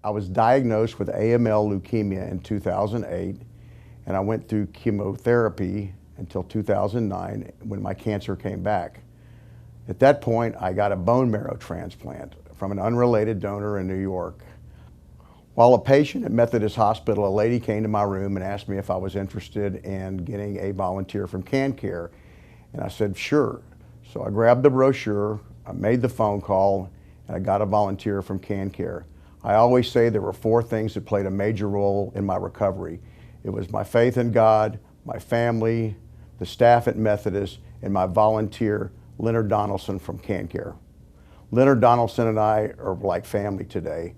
I was diagnosed with AML leukemia in 2008, and I went through chemotherapy until 2009 when my cancer came back. At that point, I got a bone marrow transplant from an unrelated donor in New York. While a patient at Methodist Hospital, a lady came to my room and asked me if I was interested in getting a volunteer from CanCare, and I said, sure. So I grabbed the brochure, I made the phone call, and I got a volunteer from CanCare. I always say there were 4 things that played a major role in my recovery. It was my faith in God, my family, the staff at Methodist, and my volunteer, Leonard Donaldson from CanCare. Leonard Donaldson and I are like family today.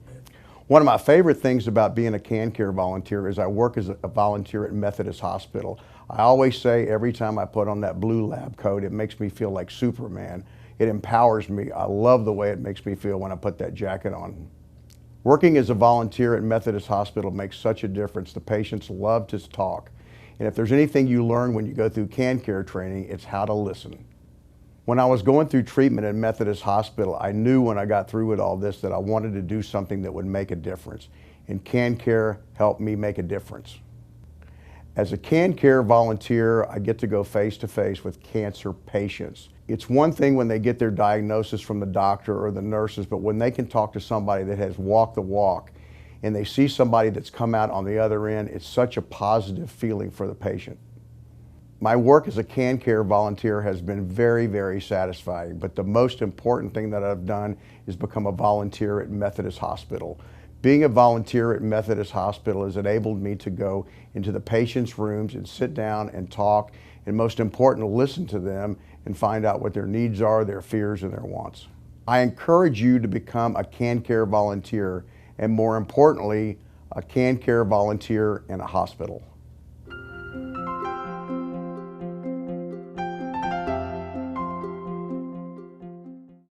One of my favorite things about being a CanCare volunteer is I work as a volunteer at Methodist Hospital. I always say every time I put on that blue lab coat, it makes me feel like Superman. It empowers me. I love the way it makes me feel when I put that jacket on. Working as a volunteer at Methodist Hospital makes such a difference. The patients love to talk. And if there's anything you learn when you go through CanCare training, it's how to listen. When I was going through treatment at Methodist Hospital, I knew when I got through with all this that I wanted to do something that would make a difference. And CanCare helped me make a difference. As a CanCare volunteer, I get to go face to face with cancer patients. It's one thing when they get their diagnosis from the doctor or the nurses, but when they can talk to somebody that has walked the walk and they see somebody that's come out on the other end, it's such a positive feeling for the patient. My work as a CanCare volunteer has been very, very satisfying, but the most important thing that I've done is become a volunteer at Methodist Hospital. Being a volunteer at Methodist Hospital has enabled me to go into the patients' rooms and sit down and talk, and most important, listen to them and find out what their needs are, their fears, and their wants. I encourage you to become a CanCare volunteer, and more importantly, a CanCare volunteer in a hospital.